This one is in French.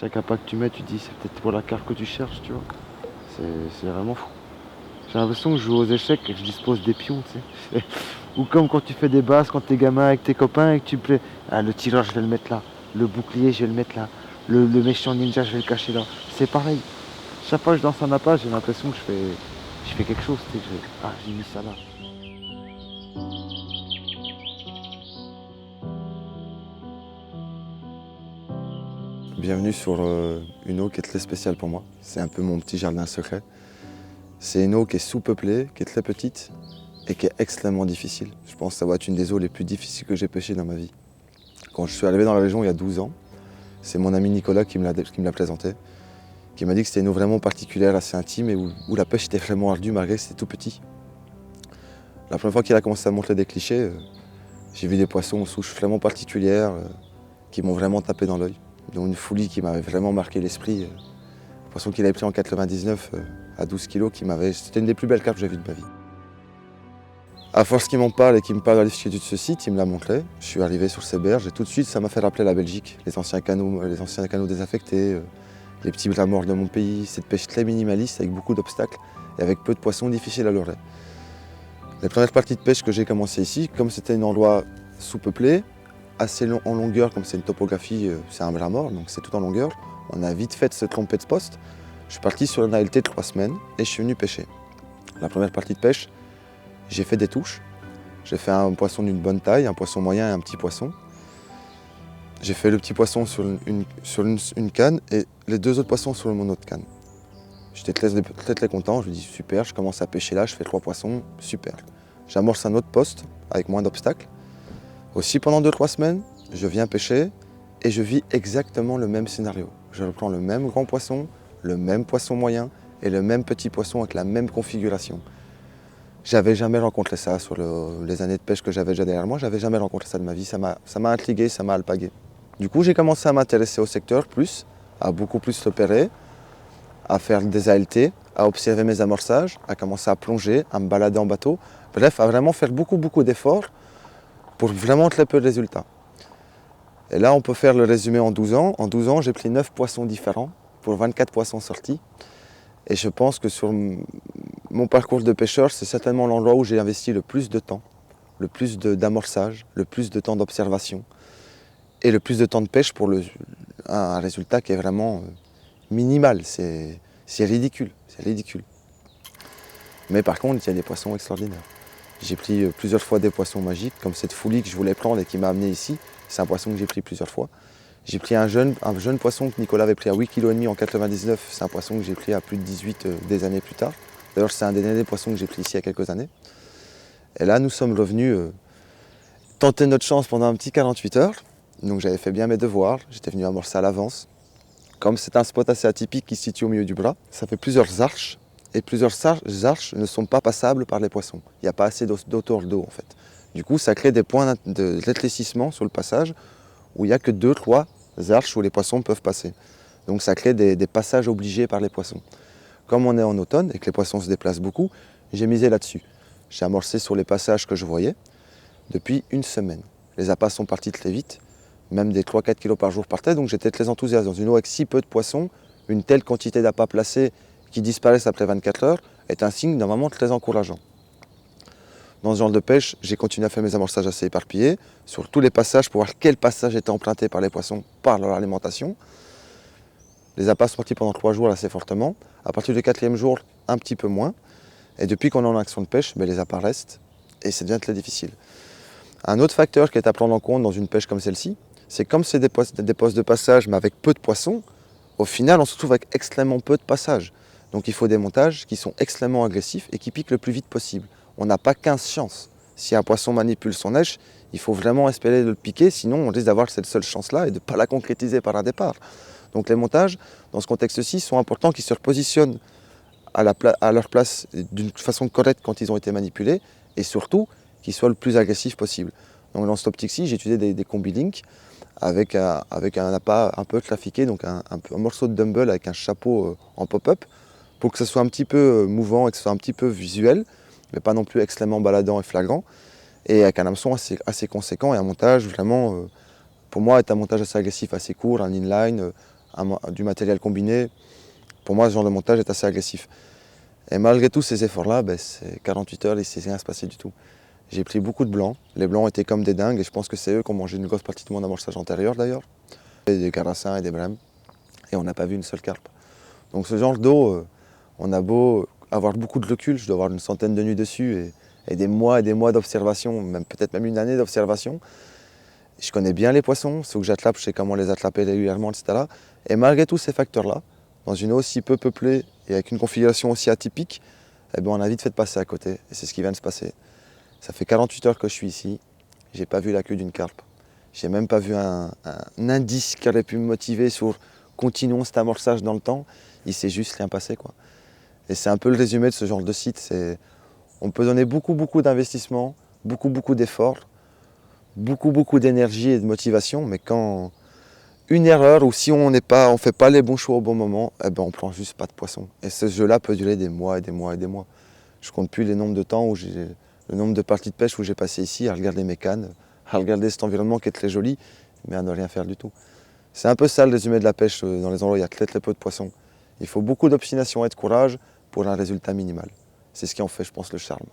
Chaque appât que tu mets, tu te dis c'est peut-être pour la carte que tu cherches, tu vois. C'est vraiment fou. J'ai l'impression que je joue aux échecs et que je dispose des pions, tu sais. Ou comme quand tu fais des basses, quand t'es gamin avec tes copains et que tu plais. Ah, le tireur, je vais le mettre là. Le bouclier, je vais le mettre là. Le méchant ninja, je vais le cacher là. C'est pareil. Chaque fois que je danse un appât, j'ai l'impression que je fais quelque chose, tu sais. Ah, j'ai mis ça là. Bienvenue sur une eau qui est très spéciale pour moi. C'est un peu mon petit jardin secret. C'est une eau qui est sous-peuplée, qui est très petite et qui est extrêmement difficile. Je pense que ça va être une des eaux les plus difficiles que j'ai pêchées dans ma vie. Quand je suis arrivé dans la région il y a 12 ans, c'est mon ami Nicolas qui me l'a présenté, qui m'a dit que c'était une eau vraiment particulière, assez intime et où la pêche était vraiment ardue malgré que c'était tout petit. La première fois qu'il a commencé à montrer des clichés, j'ai vu des poissons aux souches vraiment particulières qui m'ont vraiment tapé dans l'œil. Dont une foulie qui m'avait vraiment marqué l'esprit. Un poisson qu'il avait pris en 99 à 12 kilos, c'était une des plus belles carpes que j'ai vues de ma vie. À force qu'il m'en parle et qu'il me parle de la difficulté de ce site, il me l'a montré. Je suis arrivé sur ces berges et tout de suite ça m'a fait rappeler la Belgique. Les anciens canaux désaffectés, les petits bras morts de mon pays, cette pêche très minimaliste avec beaucoup d'obstacles et avec peu de poissons difficiles à leurrer. Les premières parties de pêche que j'ai commencé ici, comme c'était un endroit sous-peuplé, assez long en longueur, comme c'est une topographie, c'est un bras mort, donc c'est tout en longueur. On a vite fait de se tromper de poste. Je suis parti sur une ALT de 3 semaines et je suis venu pêcher. La première partie de pêche, j'ai fait des touches. J'ai fait un poisson d'une bonne taille, un poisson moyen et un petit poisson. J'ai fait le petit poisson sur une canne et les deux autres poissons sur mon autre canne. J'étais très content, je me dis super, je commence à pêcher là, je fais 3 poissons, super. J'amorce un autre poste avec moins d'obstacles. Aussi pendant 2-3 semaines, je viens pêcher et je vis exactement le même scénario. Je reprends le même grand poisson, le même poisson moyen et le même petit poisson avec la même configuration. J'avais jamais rencontré ça sur les années de pêche que j'avais déjà derrière moi, j'avais jamais rencontré ça de ma vie, ça m'a intrigué, ça m'a alpagué. Du coup, j'ai commencé à m'intéresser au secteur plus, à beaucoup plus repérer, à faire des ALT, à observer mes amorçages, à commencer à plonger, à me balader en bateau. Bref, à vraiment faire beaucoup d'efforts pour vraiment très peu de résultats. Et là, on peut faire le résumé en 12 ans. En 12 ans, j'ai pris 9 poissons différents pour 24 poissons sortis. Et je pense que sur mon parcours de pêcheur, c'est certainement l'endroit où j'ai investi le plus de temps, le plus d'amorçage, le plus de temps d'observation et le plus de temps de pêche pour un résultat qui est vraiment minimal. C'est ridicule, c'est ridicule. Mais par contre, il y a des poissons extraordinaires. J'ai pris plusieurs fois des poissons magiques, comme cette foulie que je voulais prendre et qui m'a amené ici. C'est un poisson que j'ai pris plusieurs fois. J'ai pris un jeune poisson que Nicolas avait pris à 8,5 kg en 99. C'est un poisson que j'ai pris à plus de 18 des années plus tard. D'ailleurs, c'est un des derniers poissons que j'ai pris ici il y a quelques années. Et là, nous sommes revenus tenter notre chance pendant un petit 48 heures. Donc j'avais fait bien mes devoirs, j'étais venu amorcer à l'avance. Comme c'est un spot assez atypique qui se situe au milieu du bras, ça fait plusieurs arches. Et plusieurs arches ne sont pas passables par les poissons. Il n'y a pas assez d'auteur d'eau en fait. Du coup, ça crée des points de rétrécissement sur le passage où il n'y a que 2-3 arches où les poissons peuvent passer. Donc ça crée des passages obligés par les poissons. Comme on est en automne et que les poissons se déplacent beaucoup, j'ai misé là-dessus. J'ai amorcé sur les passages que je voyais depuis une semaine. Les appâts sont partis très vite, même des 3-4 kg par jour partaient, donc j'étais très enthousiaste. Dans une eau avec si peu de poissons, une telle quantité d'appâts placés qui disparaissent après 24 heures est un signe normalement très encourageant. Dans ce genre de pêche, j'ai continué à faire mes amorçages assez éparpillés sur tous les passages pour voir quel passage était emprunté par les poissons par leur alimentation. Les appâts sont partis pendant 3 jours assez fortement. À partir du 4e jour, un petit peu moins. Et depuis qu'on est en action de pêche, les appâts restent et ça devient très difficile. Un autre facteur qui est à prendre en compte dans une pêche comme celle-ci, c'est comme c'est des postes de passage mais avec peu de poissons, au final on se retrouve avec extrêmement peu de passages. Donc il faut des montages qui sont extrêmement agressifs et qui piquent le plus vite possible. On n'a pas 15 chances. Si un poisson manipule son lèche, il faut vraiment espérer de le piquer, sinon on risque d'avoir cette seule chance-là et de ne pas la concrétiser par un départ. Donc les montages, dans ce contexte-ci, sont importants qu'ils se repositionnent à leur place d'une façon correcte quand ils ont été manipulés et surtout qu'ils soient le plus agressifs possible. Donc dans cette optique-ci, j'ai utilisé des combi-links avec un appât un peu trafiqué, donc un morceau de dumbbell avec un chapeau en pop-up pour que ce soit un petit peu mouvant et que ce soit un petit peu visuel, mais pas non plus extrêmement baladant et flagrant, et avec un hameçon assez conséquent et un montage vraiment, pour moi, est un montage assez agressif, assez court, un inline, du matériel combiné. Pour moi, ce genre de montage est assez agressif. Et malgré tous ces efforts-là, c'est 48 heures, il ne s'est rien se passé du tout. J'ai pris beaucoup de blancs. Les blancs étaient comme des dingues et je pense que c'est eux qui ont mangé une grosse partie de mon amorçage antérieur d'ailleurs. Des carassins et des brèmes. Et on n'a pas vu une seule carpe. Donc ce genre d'eau, on a beau avoir beaucoup de recul, je dois avoir une centaine de nuits dessus et des mois d'observation, peut-être même une année d'observation. Je connais bien les poissons, ceux que j'attrape, je sais comment les attraper régulièrement, etc. Et malgré tous ces facteurs-là, dans une eau aussi peu peuplée et avec une configuration aussi atypique, on a vite fait de passer à côté. Et c'est ce qui vient de se passer. Ça fait 48 heures que je suis ici, j'ai pas vu la queue d'une carpe. J'ai même pas vu un indice qui aurait pu me motiver sur continuons cet amorçage dans le temps. Il s'est juste rien passé, quoi. Et c'est un peu le résumé de ce genre de site. On peut donner beaucoup d'investissement, beaucoup d'efforts, beaucoup d'énergie et de motivation, mais quand une erreur ou si on ne fait pas les bons choix au bon moment, on prend juste pas de poisson. Et ce jeu-là peut durer des mois et des mois et des mois. Je compte plus le nombre de parties de pêche où j'ai passé ici à regarder mes cannes, à regarder cet environnement qui est très joli, mais à ne rien faire du tout. C'est un peu ça le résumé de la pêche dans les endroits où il y a très peu de poissons. Il faut beaucoup d'obstination et de courage pour un résultat minimal. C'est ce qui en fait, je pense, le charme.